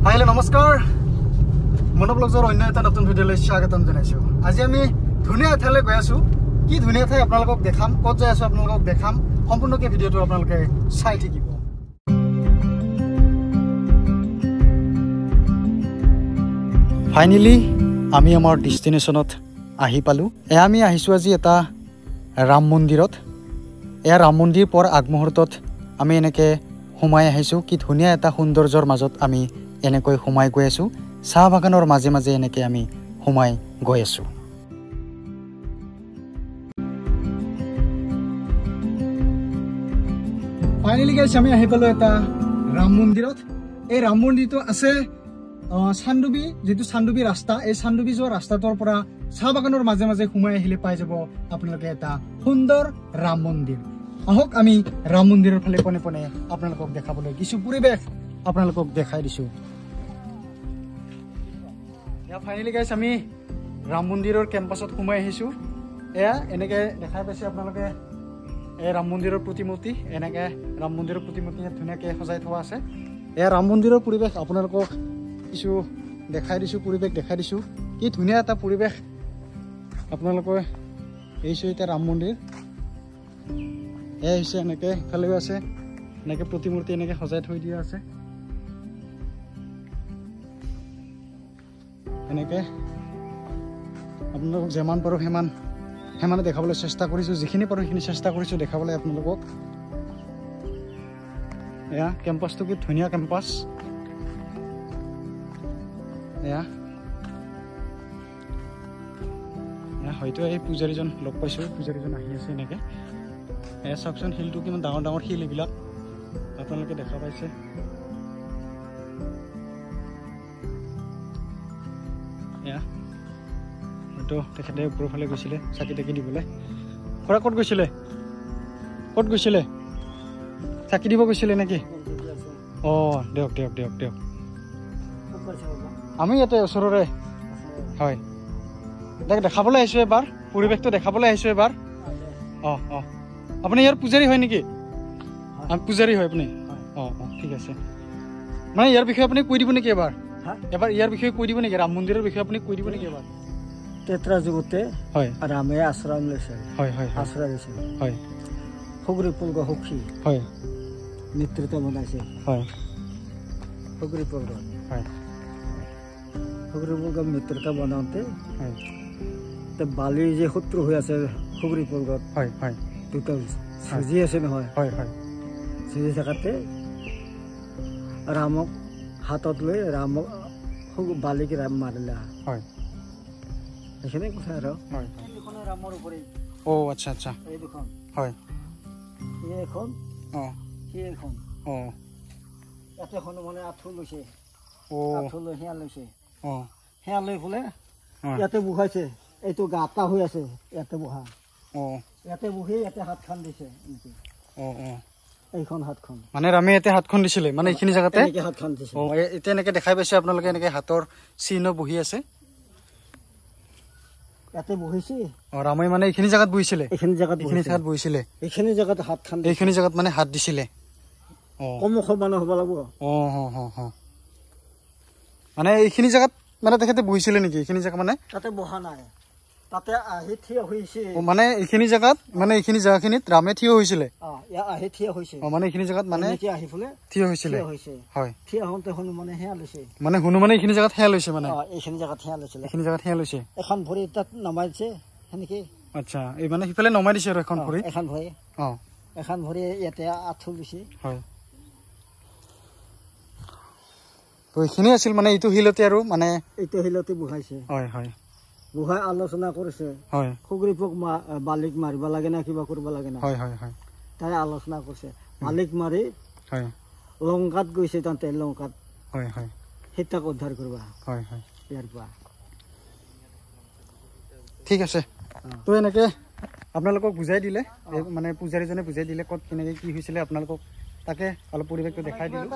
Hi, নমস্কাৰ মনোব্লগৰ অন্য এটা নতুন ভিডিঅ'লৈ স্বাগতম জনাইছো আজি আমি ধুনীয়া ঠাইলৈ গৈ আছো কি ধুনীয়া ঠাই আপোনালোকক দেখাম ক'ত যাই আছো আপোনালোকক দেখাম সম্পূৰ্ণকৈ ভিডিঅ'টো আপোনালোকে চাই থাকিব ফাইনালি আমি আমাৰ ডেষ্টিনেশ্যনত আহি পালো আমি আহিছো আজি এটা ৰাম মন্দিৰত ৰাম মন্দিৰ পৰ আগমুহূৰ্তত আমি এনেকৈ সোমাই আহিছো কি ধুনীয়া এটা সৌন্দৰ্যৰ মাজত আমি এনেকৈ সোমাই গৈ আছো চাহ বাগানৰ মাজে মাজে এনেকৈ আমি সোমাই গৈ আছো ফাইনালি গাইছ আমি আহি পালো এটা ৰাম মন্দিৰত এই ৰাম মন্দিৰটো আছে চান্দুবি যেটো চান্দুবি ৰাস্তা এই চান্দুবি যোৱা ৰাস্তাটোৰ পৰা চাহ বাগানৰ মাজে মাজে সোমাই আহিলে পাই যাব আপোনালোকে এটা সুন্দৰ ৰাম মন্দিৰ আহক আমি ৰাম মন্দিৰৰ ফালে পনে পনে আপোনালোকক দেখাবলৈ কিছু পৰিবেশ আপোনালোকক দেখাই দিছো ইয়া ফাইনালি গাইছ আমি ৰাম মন্দিৰৰ কেম্পাছত সোমাই আহিছো এয়া এনেকৈ দেখাই পাইছে আপোনালোকে এই ৰাম মন্দিৰৰ প্ৰতিমূৰ্তি এনেকৈ ৰাম মন্দিৰৰ প্ৰতিমূৰ্তি ধুনীয়াকৈ সজাই থোৱা আছে এয়া ৰাম মন্দিৰৰ পৰিবেশ আপোনালোকক কিছু দেখাই দিছো পৰিবেশ দেখাই দিছো কি ধুনীয়া এটা পৰিবেশ আপোনালোকে এইছো এটা ৰাম মন্দিৰ এই হৈছে এনেকৈ ইফালেও আছে এনেকৈ প্ৰতিমূৰ্তি এনেকৈ সজাই থৈ দিয়া আছে এনেকৈ আপোনালোকক যিমান পাৰোঁ সিমানে দেখাবলৈ চেষ্টা কৰিছোঁ যিখিনি পাৰোঁ সেইখিনি চেষ্টা কৰিছোঁ দেখাবলৈ আপোনালোকক এয়া কেম্পাছটো কি ধুনীয়া কেম্পাছ এয়া হয়তো এই পূজাৰীজন লগ পাইছোঁ পূজাৰীজন আহি আছে এনেকৈ এয়া চাওকচোন শিলটো কিমান ডাঙৰ ডাঙৰ শিল এইবিলাক আপোনালোকে দেখা পাইছে এয়া হয়তো তেখেতে ওপৰৰ ফালে গৈছিলে চাকি তাকি দিবলৈ খুৰা ক'ত গৈছিলে চাকি দিব গৈছিলে নেকি অঁ দিয়ক দিয়ক দিয়ক দিয়ক আমি ইয়াতে ওচৰৰে হয় দেখাবলৈ আহিছোঁ এবাৰ পৰিৱেশটো দেখাবলৈ আহিছোঁ এবাৰ অঁ অঁ আপুনি ইয়াৰ পূজাৰী হয় নেকি পূজাৰী হয় আপুনি অঁ অঁ ঠিক আছে মানে ইয়াৰ বিষয়ে আপুনি কৈ দিব নেকি এবাৰ ইয়াৰ বিষয়ে কৈ দিব নেকি ৰাম মন্দিৰৰ বিষয়ে আপুনি কৈ দিব নেকি এবাৰ তেত্ৰা যুগতে হয় ৰামে আশ্ৰম লৈছিল হয় হয় আশ্ৰয় লৈছিল হয় সুগ্ৰীপৰ্গ সখী হয় নেতৃত্ব বনাইছিল হয় সুগ্ৰীপৰ্গ হয় সুগ্ৰীপৰ্গ নেতৃত্ব বনাওঁতে হয় বালিৰ যে শত্ৰু হৈ আছে সুগ্ৰীপৰ্গত হয় হয় দুটা চুজি আছে নহয় হয় হয় চুজি থকাতে ৰামক হাতত লৈ ৰামক বালিক ৰাম মাৰিলে হয় এইখিনি কথা আৰু হয় ৰামৰ উপৰি অঁ আচ্ছা আচ্ছা এই দুখন হয় এই এখন অঁ সেই এখন অঁ ইয়াতে হনুমানে আঁঠু লৈছে অঁ আঁঠু লৈ সেয়া লৈছে অঁ সেয়া লৈ পেলাই ইয়াতে বহাইছে এইটো গাঁতা হৈ আছে ইয়াতে বহা অঁ ইয়াতে বহি ইয়াতে হাতখন দিছে এনেকৈ অঁ অঁ এইখন হাতখন মানে ৰামে ইয়াতে হাতখন দিছিলে মানে এইখিনি জেগাতে হাতখন দিছে অঁ এতিয়া এনেকৈ দেখাই পাইছে আপোনালোকে এনেকৈ হাতৰ চিহ্ন বহি আছে ইয়াতে বহিছে অঁ ৰামে মানে এইখিনি জেগাত বহিছিলে এইখিনি জেগাত বহিছিলে এইখিনি জেগাত হাতখন এইখিনি জেগাত মানে হাত দিছিলে অঁ কমুখ মানুহ হ'ব লাগিব অঁ অঁ অঁ অঁ মানে এইখিনি জেগাত মানে তেখেতে বহিছিলে নেকি এইখিনি জেগা মানে তাতে বহা নাই তাতে আহি থিয় হৈছে মানে এইখিনি জেগাত মানে এইখিনি জেগাখিনিত ৰামে থিয় হৈছিলে আহি থিয় হৈছে মানে এইখিনি জেগাত মানে আহি পেলাই থিয় হৈছিলে হয় থিয় হওঁতে হনুমানে সেয়া লৈছে মানে হনুমানে এইখিনি জেগাত সেয়া লৈছে মানে এইখিনি জেগাত সেয়া লৈছিলে এইখিনি জেগাত সেয়া লৈছে এখন ভৰি তাত নমাই দিছে সেনেকে আচ্ছা এই মানে সিফালে নমাই দিছে আৰু এখন ভৰি অঁ এখন ভৰি ইয়াতে আঁঠু লৈছে হয় তো এইখিনি আছিল মানে এইটো শিলতে আৰু মানে এইটো শিলতে বহাইছে হয় হয় বহাই আলোচনা কৰিছে হয় সুগ্ৰীপক বালিক মাৰিব লাগে না কিবা কৰিব লাগে না হয় হয় হয় তাই আলোচনা কৰিছে বালিক মাৰি হয় লংকাত গৈছে তাতে লংকাত হয় হয় সীতাক উদ্ধাৰ কৰিবা হয় হয় ইয়াৰ পৰা ঠিক আছে তো এনেকৈ আপোনালোকক বুজাই দিলে মানে পূজাৰীজনে বুজাই দিলে ক'ত কেনেকৈ কি হৈছিলে আপোনালোকক তাকে অলপ পৰিৱেশটো দেখাই দিলোঁ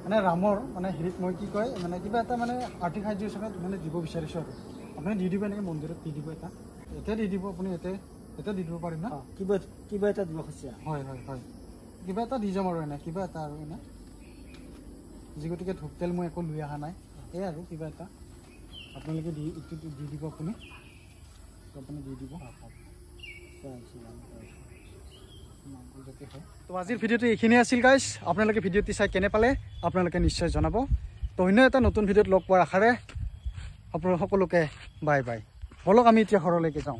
মানে ৰামৰ মানে হেৰিত মই কি কয় মানে কিবা এটা মানে আৰ্থিক সাহায্য হিচাপে মানে দিব বিচাৰিছোঁ আৰু আপুনি দি দিব এনেকৈ মন্দিৰত দি দিব এটা এতিয়া দি দিব আপুনি এতিয়া দি দিব পাৰিম না কিবা এটা দিব খুজিছে হয় হয় হয় কিবা এটা দি যাম আৰু এনে কিবা এটা আৰু এনে যি গতিকে ধূপ তেল মই একো লৈ অহা নাই এই আৰু কিবা এটা আপোনালোকে দি দিব আপুনি দি দিব যাতে হয় তো আজিৰ ভিডিঅ'টো এইখিনিয়ে আছিল গাইজ আপোনালোকে ভিডিঅ'টি চাই কেনে পালে আপোনালোকে নিশ্চয় জনাব তো অন্য এটা নতুন ভিডিঅ'ত লগ পোৱাৰ আশাৰে আপোনালোক সকলোকে বাই বাই বলক আমি এতিয়া ঘৰলৈকে যাওঁ